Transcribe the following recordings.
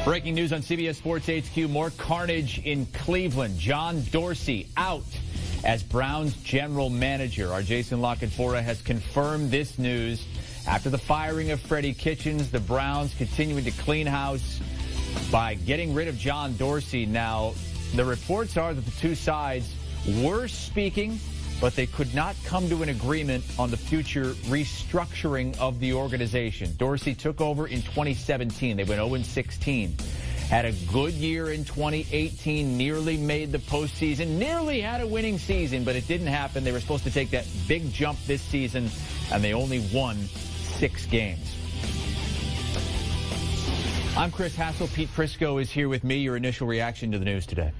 Breaking news on CBS Sports HQ, more carnage in Cleveland. John Dorsey out as Browns general manager. Our Jason Lockenfora has confirmed this news. After the firing of Freddie Kitchens, the Browns continuing to clean house by getting rid of John Dorsey. Now, the reports are that the two sides were speaking, but they could not come to an agreement on the future restructuring of the organization. Dorsey took over in 2017. They went 0-16. Had a good year in 2018, nearly made the postseason, nearly had a winning season, but it didn't happen. They were supposed to take that big jump this season, and they only won 6 games. I'm Chris Hassel. Pete Prisco is here with me. Your initial reaction to the news today?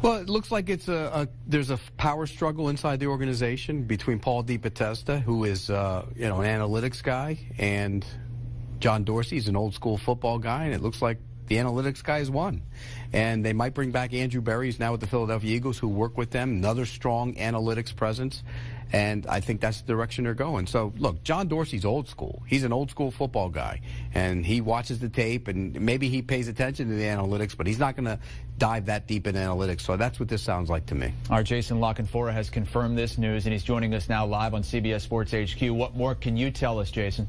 Well, it looks like there's a power struggle inside the organization between Paul DePodesta, who is an analytics guy, and John Dorsey is an old school football guy, and it looks like the analytics guys won. And they might bring back Andrew Berry, who's now with the Philadelphia Eagles, who work with them, another strong analytics presence. And I think that's the direction they're going. So, look, John Dorsey's old school. He's an old school football guy. And he watches the tape, and maybe he pays attention to the analytics, but he's not going to dive that deep in analytics. So that's what this sounds like to me. Our Jason Lockenfora has confirmed this news, and he's joining us now live on CBS Sports HQ. What more can you tell us, Jason?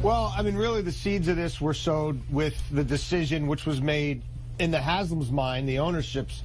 Well, I mean, really the seeds of this were sowed with the decision which was made in the Haslam's mind, the ownership's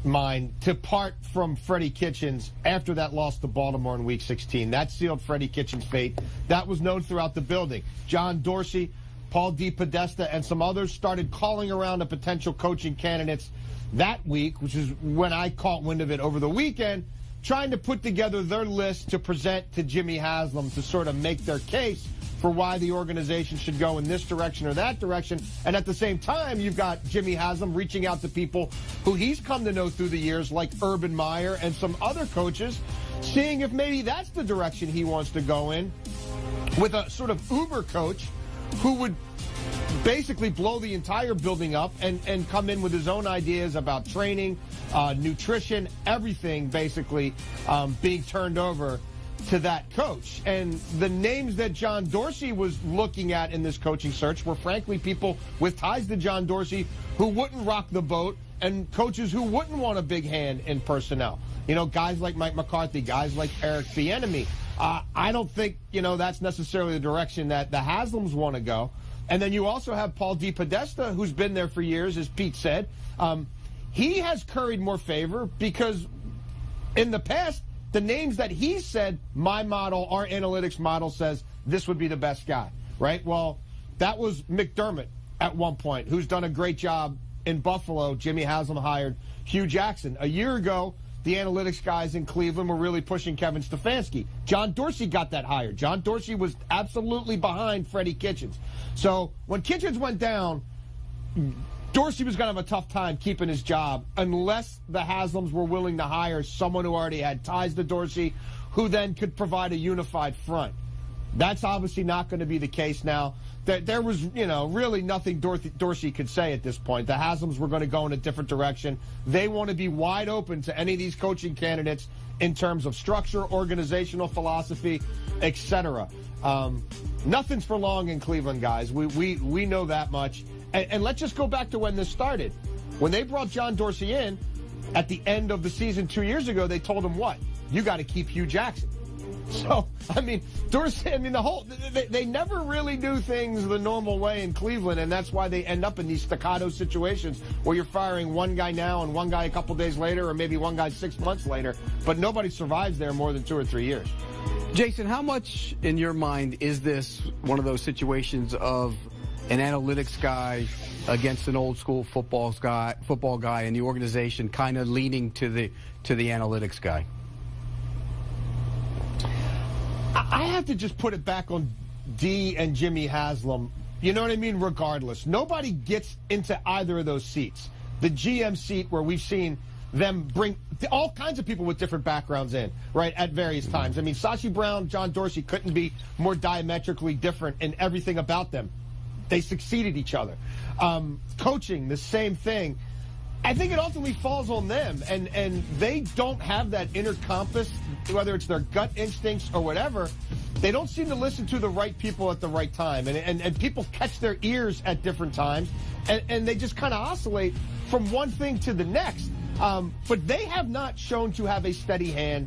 mind, to part from Freddie Kitchens after that loss to Baltimore in Week 16. That sealed Freddie Kitchens' fate. That was known throughout the building. John Dorsey, Paul DePodesta, and some others started calling around the potential coaching candidates that week, which is when I caught wind of it over the weekend, trying to put together their list to present to Jimmy Haslam to sort of make their case for why the organization should go in this direction or that direction. And at the same time, you've got Jimmy Haslam reaching out to people who he's come to know through the years, like Urban Meyer and some other coaches, seeing if maybe that's the direction he wants to go in, with a sort of uber coach who would basically blow the entire building up and come in with his own ideas about training, nutrition, everything basically being turned over to that coach. And the names that John Dorsey was looking at in this coaching search were frankly people with ties to John Dorsey who wouldn't rock the boat, and coaches who wouldn't want a big hand in personnel. You know, guys like Mike McCarthy, guys like Eric Bieniemy. I don't think, that's necessarily the direction that the Haslams want to go. And then you also have Paul DePodesta, who's been there for years, as Pete said. He has curried more favor because in the past, the names that he said, my model, our analytics model says this would be the best guy, right? Well, that was McDermott at one point, who's done a great job in Buffalo. Jimmy Haslam hired Hugh Jackson. A year ago, the analytics guys in Cleveland were really pushing Kevin Stefanski. John Dorsey got that hired. John Dorsey was absolutely behind Freddie Kitchens. So when Kitchens went down, Dorsey was going to have a tough time keeping his job unless the Haslams were willing to hire someone who already had ties to Dorsey, who then could provide a unified front. That's obviously not going to be the case now. There was, really nothing Dorsey could say at this point. The Haslams were going to go in a different direction. They want to be wide open to any of these coaching candidates in terms of structure, organizational philosophy, etc. Nothing's for long in Cleveland, guys. We know that much. And let's just go back to when this started. When they brought John Dorsey in at the end of the season 2 years ago, they told him what? You got to keep Hugh Jackson. So, Dorsey, they never really do things the normal way in Cleveland, and that's why they end up in these staccato situations where you're firing one guy now and one guy a couple days later, or maybe one guy 6 months later, but nobody survives there more than 2 or 3 years. Jason, how much, in your mind, is this one of those situations of an analytics guy against an old school football guy, and the organization kind of leaning to the analytics guy? I have to just put it back on D and Jimmy Haslam. You know what I mean? Regardless, nobody gets into either of those seats. The GM seat, where we've seen them bring all kinds of people with different backgrounds in, right, at various times. Sashi Brown, John Dorsey couldn't be more diametrically different in everything about them. They succeeded each other. Coaching, the same thing. I think it ultimately falls on them, and they don't have that inner compass, whether it's their gut instincts or whatever. They don't seem to listen to the right people at the right time, and people catch their ears at different times, and they just kind of oscillate from one thing to the next. But they have not shown to have a steady hand,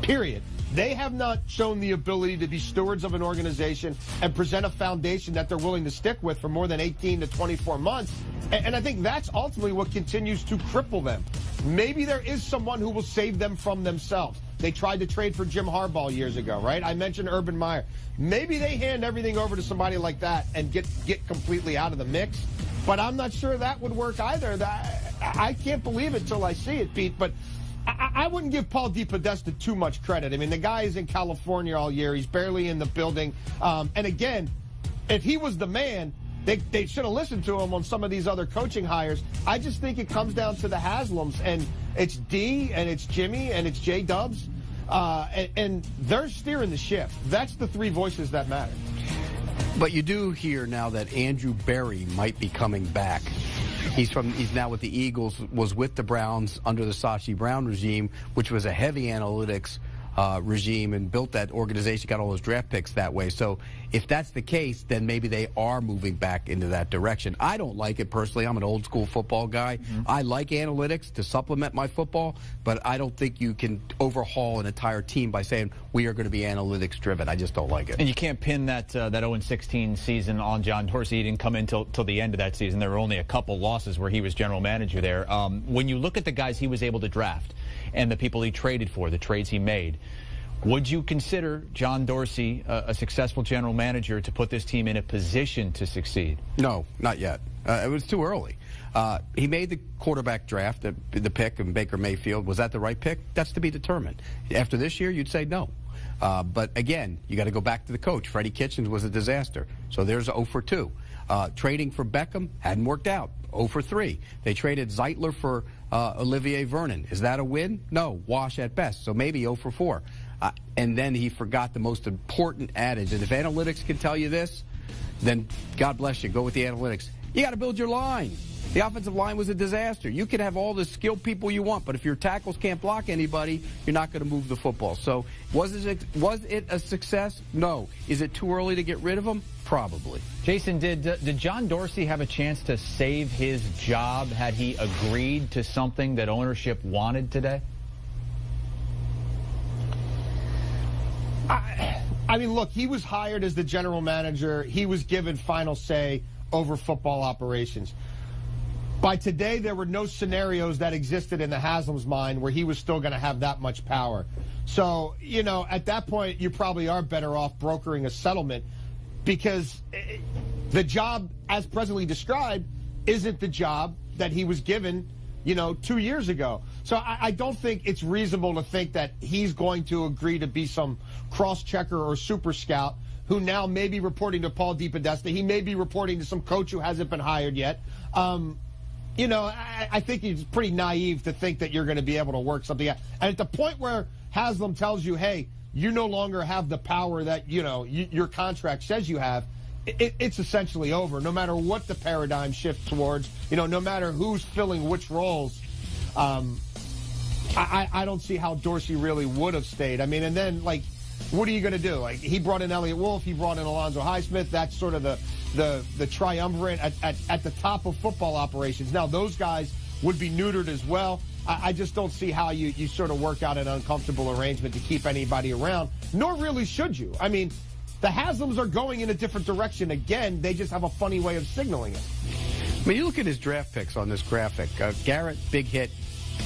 period. They have not shown the ability to be stewards of an organization and present a foundation that they're willing to stick with for more than 18 to 24 months. And I think that's ultimately what continues to cripple them. Maybe there is someone who will save them from themselves. They tried to trade for Jim Harbaugh years ago, right? I mentioned Urban Meyer. Maybe they hand everything over to somebody like that and get completely out of the mix. But I'm not sure that would work either. I can't believe it till I see it, Pete. But I wouldn't give Paul DePodesta too much credit. I mean, the guy is in California all year. He's barely in the building. And again, if he was the man, they should have listened to him on some of these other coaching hires. I just think it comes down to the Haslams, and it's D, and it's Jimmy, and it's J-Dubs, and they're steering the ship. That's the three voices that matter. But you do hear now that Andrew Berry might be coming back. He's now with the Eagles, was with the Browns under the Sashi Brown regime, which was a heavy analytics regime, and built that organization, got all those draft picks that way. So if that's the case, then maybe they are moving back into that direction. I don't like it personally. I'm an old school football guy. I like analytics to supplement my football, but I don't think you can overhaul an entire team by saying we are going to be analytics driven. I just don't like it. And you can't pin that 0-16 season on John Dorsey. He didn't come in till the end of that season. There were only a couple losses where he was general manager there. When you look at the guys he was able to draft and the people he traded for, the trades he made, would you consider John Dorsey a successful general manager to put this team in a position to succeed? No, not yet. It was too early. He made the quarterback draft, the pick of Baker Mayfield. Was that the right pick? That's to be determined. After this year, you'd say no. But again, you got to go back to the coach. Freddie Kitchens was a disaster. So there's 0 for 2. Trading for Beckham hadn't worked out. 0 for 3. They traded Zeitler for Olivier Vernon. Is that a win? No, wash at best. So maybe 0 for 4. And then he forgot the most important adage. And if analytics can tell you this, then God bless you. Go with the analytics. You got to build your line. The offensive line was a disaster. You can have all the skilled people you want, but if your tackles can't block anybody, you're not going to move the football. So was it a success? No. Is it too early to get rid of them? Probably. Jason, did John Dorsey have a chance to save his job had he agreed to something that ownership wanted today? I mean, look, he was hired as the general manager. He was given final say over football operations. By today, there were no scenarios that existed in the Haslam's mind where he was still going to have that much power. So, you know, at that point, you probably are better off brokering a settlement, because the job, as presently described, isn't the job that he was given, 2 years ago. So I don't think it's reasonable to think that he's going to agree to be some cross-checker or super scout who now may be reporting to Paul DePodesta. He may be reporting to some coach who hasn't been hired yet. I think it's pretty naive to think that you're going to be able to work something out. And at the point where Haslam tells you, hey, you no longer have the power that, your contract says you have, it's essentially over, no matter what the paradigm shifts towards, no matter who's filling which roles. I don't see how Dorsey really would have stayed. I mean, and then, what are you going to do? He brought in Elliott Wolf, he brought in Alonzo Highsmith. That's sort of the triumvirate at the top of football operations. Now, those guys would be neutered as well. I just don't see how you sort of work out an uncomfortable arrangement to keep anybody around, nor really should you. I mean, the Haslams are going in a different direction again. They just have a funny way of signaling it. I mean, you look at his draft picks on this graphic. Garrett, big hit.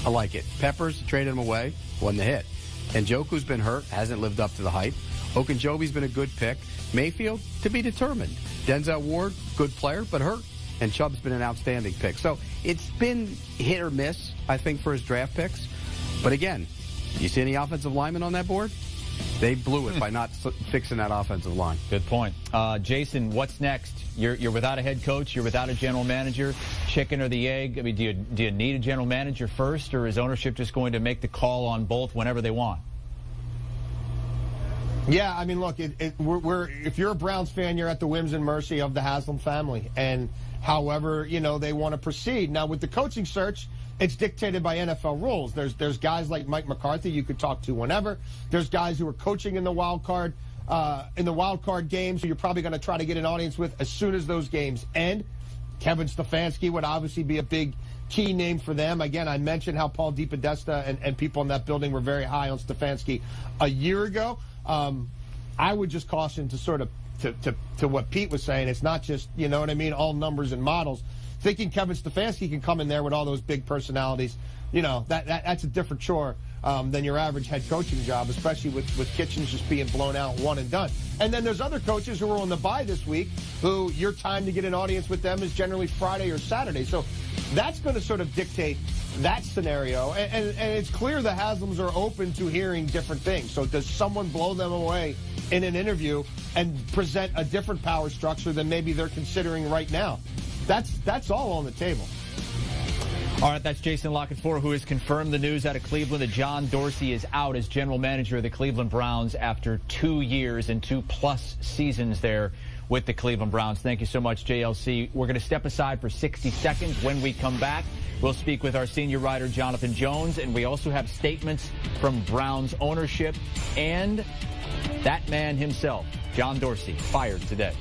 I like it. Peppers, traded him away, wasn't a hit. And Njoku's been hurt, hasn't lived up to the hype. Okunjobi's been a good pick. Mayfield, to be determined. Denzel Ward, good player, but hurt. And Chubb's been an outstanding pick. So it's been hit or miss, I think, for his draft picks. But again, you see any offensive linemen on that board? They blew it by not fixing that offensive line. Good point. Jason, what's next? You're without a head coach. You're without a general manager. Chicken or the egg? I mean, do you need a general manager first, or is ownership just going to make the call on both whenever they want? Yeah, I mean, look, if you're a Browns fan, you're at the whims and mercy of the Haslam family, and however, they want to proceed. Now, with the coaching search, it's dictated by NFL rules. There's guys like Mike McCarthy you could talk to whenever. There's guys who are coaching in the wild card games, who you're probably going to try to get an audience with as soon as those games end. Kevin Stefanski would obviously be a big key name for them. Again, I mentioned how Paul DePodesta and people in that building were very high on Stefanski a year ago. I would just caution to sort of to what Pete was saying. It's not just, all numbers and models. Thinking Kevin Stefanski can come in there with all those big personalities, that's a different chore than your average head coaching job, especially with Kitchens just being blown out one and done. And then there's other coaches who are on the bye this week who your time to get an audience with them is generally Friday or Saturday. So that's going to sort of dictate that scenario. And it's clear the Haslams are open to hearing different things. So does someone blow them away in an interview and present a different power structure than maybe they're considering right now? That's all on the table. All right, that's Jason Lockett-Fora, who has confirmed the news out of Cleveland that John Dorsey is out as general manager of the Cleveland Browns after 2 years and 2+ seasons there with the Cleveland Browns. Thank you so much, JLC. We're going to step aside for 60 seconds. When we come back, we'll speak with our senior writer, Jonathan Jones, and we also have statements from Browns ownership and that man himself, John Dorsey, fired today.